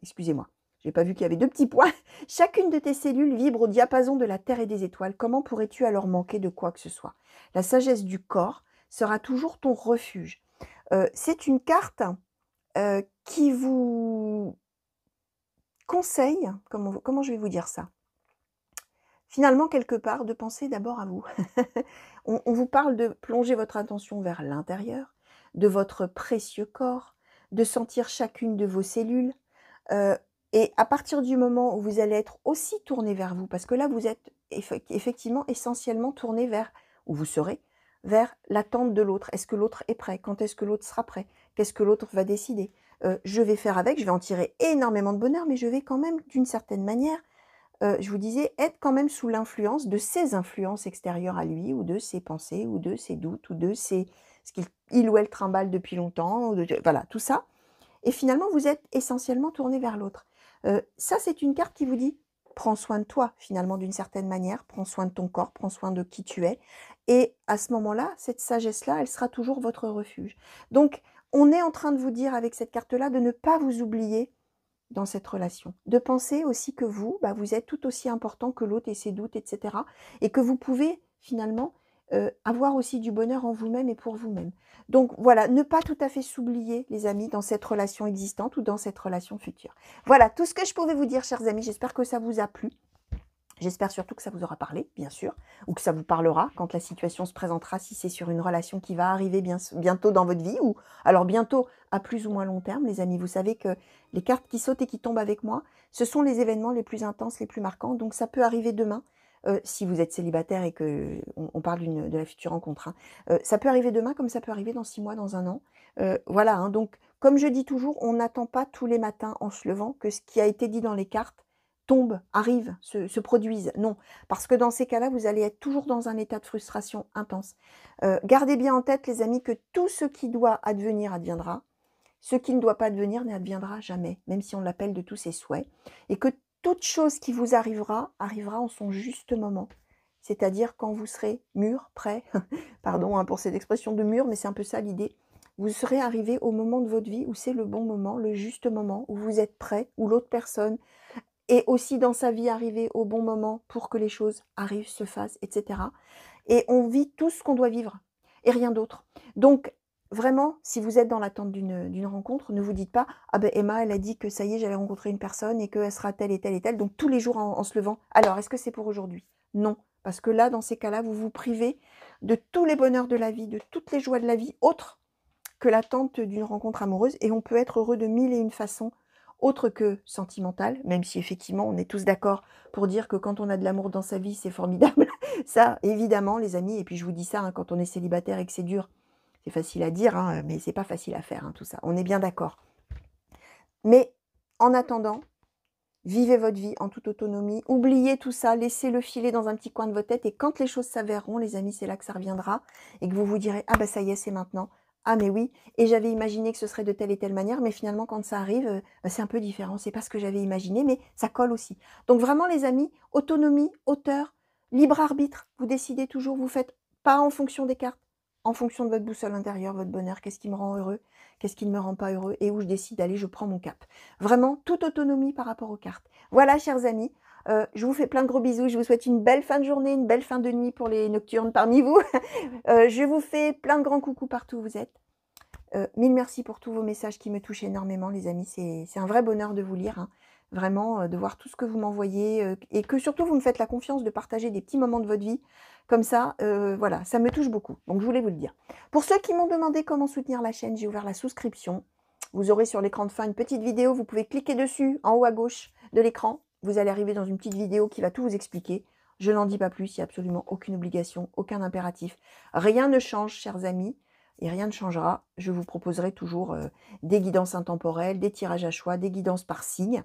excusez-moi, j'ai pas vu qu'il y avait deux petits points. Chacune de tes cellules vibre au diapason de la terre et des étoiles. Comment pourrais-tu alors manquer de quoi que ce soit? La sagesse du corps sera toujours ton refuge. C'est une carte qui vous conseille, comment je vais vous dire ça? Finalement, quelque part, de penser d'abord à vous. on vous parle de plonger votre attention vers l'intérieur, de votre précieux corps, de sentir chacune de vos cellules, et à partir du moment où vous allez être aussi tourné vers vous, parce que là, vous êtes effectivement essentiellement tourné vers, où vous serez, vers l'attente de l'autre. Est-ce que l'autre est prêt? Quand est-ce que l'autre sera prêt? Qu'est-ce que l'autre va décider? Je vais faire avec, je vais en tirer énormément de bonheur, mais je vais quand même, d'une certaine manière, je vous disais, être quand même sous l'influence de ses influences extérieures à lui, ou de ses pensées, ou de ses doutes, ou de ce qu'il ou elle trimballe depuis longtemps, voilà, tout ça. Et finalement, vous êtes essentiellement tourné vers l'autre. Ça, c'est une carte qui vous dit, prends soin de toi, finalement, d'une certaine manière, prends soin de ton corps, prends soin de qui tu es. Et à ce moment-là, cette sagesse-là, elle sera toujours votre refuge. Donc, on est en train de vous dire avec cette carte-là de ne pas vous oublier dans cette relation. De penser aussi que vous, vous êtes tout aussi important que l'autre et ses doutes, etc. Et que vous pouvez, finalement, avoir aussi du bonheur en vous-même et pour vous-même. Donc voilà, ne pas tout à fait s'oublier, les amis, dans cette relation existante ou dans cette relation future. Voilà, tout ce que je pouvais vous dire, chers amis. J'espère que ça vous a plu. J'espère surtout que ça vous aura parlé, bien sûr, ou que ça vous parlera quand la situation se présentera, si c'est sur une relation qui va arriver bientôt dans votre vie, ou alors bientôt à plus ou moins long terme, les amis. Vous savez que les cartes qui sautent et qui tombent avec moi, ce sont les événements les plus intenses, les plus marquants, donc ça peut arriver demain, si vous êtes célibataire et que on parle de la future rencontre, hein. Ça peut arriver demain comme ça peut arriver dans 6 mois, dans un an. Voilà, hein, donc comme je dis toujours, on n'attend pas tous les matins en se levant que ce qui a été dit dans les cartes tombe, arrive, se produise. Non, parce que dans ces cas-là, vous allez être toujours dans un état de frustration intense. Gardez bien en tête, les amis, que tout ce qui doit advenir adviendra. Ce qui ne doit pas advenir n'adviendra jamais, même si on l'appelle de tous ses souhaits. Et que toute chose qui vous arrivera, arrivera en son juste moment. C'est-à-dire quand vous serez mûr, prêt, pardon hein, pour cette expression de mûr, mais c'est un peu ça l'idée. Vous serez arrivé au moment de votre vie où c'est le bon moment, le juste moment, où vous êtes prêt, où l'autre personne et aussi dans sa vie arriver au bon moment pour que les choses arrivent, se fassent, etc. Et on vit tout ce qu'on doit vivre et rien d'autre. Donc, vraiment, si vous êtes dans l'attente d'une rencontre, ne vous dites pas « Ah ben Emma, elle a dit que ça y est, j'allais rencontrer une personne et qu'elle sera telle et telle et telle. » Donc, tous les jours en se levant. Alors, est-ce que c'est pour aujourd'hui? Non. Parce que là, dans ces cas-là, vous vous privez de tous les bonheurs de la vie, de toutes les joies de la vie, autres que l'attente d'une rencontre amoureuse. Et on peut être heureux de mille et une façons autre que sentimentale, même si effectivement on est tous d'accord pour dire que quand on a de l'amour dans sa vie, c'est formidable. Ça, évidemment, les amis, et puis je vous dis ça, hein, quand on est célibataire et que c'est dur, c'est facile à dire, hein, mais c'est pas facile à faire, hein, tout ça. On est bien d'accord. Mais en attendant, vivez votre vie en toute autonomie, oubliez tout ça, laissez-le filer dans un petit coin de votre tête, et quand les choses s'avéreront, les amis, c'est là que ça reviendra, et que vous vous direz « Ah bah ça y est, c'est maintenant ». Ah mais oui, et j'avais imaginé que ce serait de telle et telle manière, mais finalement quand ça arrive, c'est un peu différent, c'est pas ce que j'avais imaginé, mais ça colle aussi. Donc vraiment les amis, autonomie, hauteur, libre arbitre, vous décidez toujours, vous faites pas en fonction des cartes, en fonction de votre boussole intérieure, votre bonheur, qu'est-ce qui me rend heureux, qu'est-ce qui ne me rend pas heureux, et où je décide d'aller, je prends mon cap. Vraiment, toute autonomie par rapport aux cartes. Voilà chers amis, je vous fais plein de gros bisous, je vous souhaite une belle fin de journée, une belle fin de nuit pour les nocturnes parmi vous. Je vous fais plein de grands coucous partout où vous êtes. Mille merci pour tous vos messages qui me touchent énormément, les amis. C'est un vrai bonheur de vous lire, hein. Vraiment, de voir tout ce que vous m'envoyez et que surtout vous me faites la confiance de partager des petits moments de votre vie. Comme ça, voilà, ça me touche beaucoup. Donc, je voulais vous le dire. Pour ceux qui m'ont demandé comment soutenir la chaîne, j'ai ouvert la souscription. Vous aurez sur l'écran de fin une petite vidéo. Vous pouvez cliquer dessus en haut à gauche de l'écran. Vous allez arriver dans une petite vidéo qui va tout vous expliquer. Je n'en dis pas plus, il n'y a absolument aucune obligation, aucun impératif. Rien ne change, chers amis. Et rien ne changera, je vous proposerai toujours des guidances intemporelles, des tirages à choix, des guidances par signe.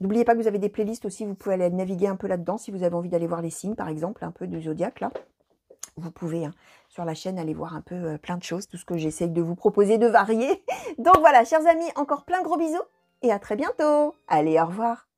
N'oubliez pas que vous avez des playlists aussi, vous pouvez aller naviguer un peu là-dedans si vous avez envie d'aller voir les signes, par exemple, un peu du zodiaque, là. Vous pouvez, hein, sur la chaîne, aller voir un peu plein de choses, tout ce que j'essaye de vous proposer de varier. Donc voilà, chers amis, encore plein de gros bisous et à très bientôt. Allez, au revoir.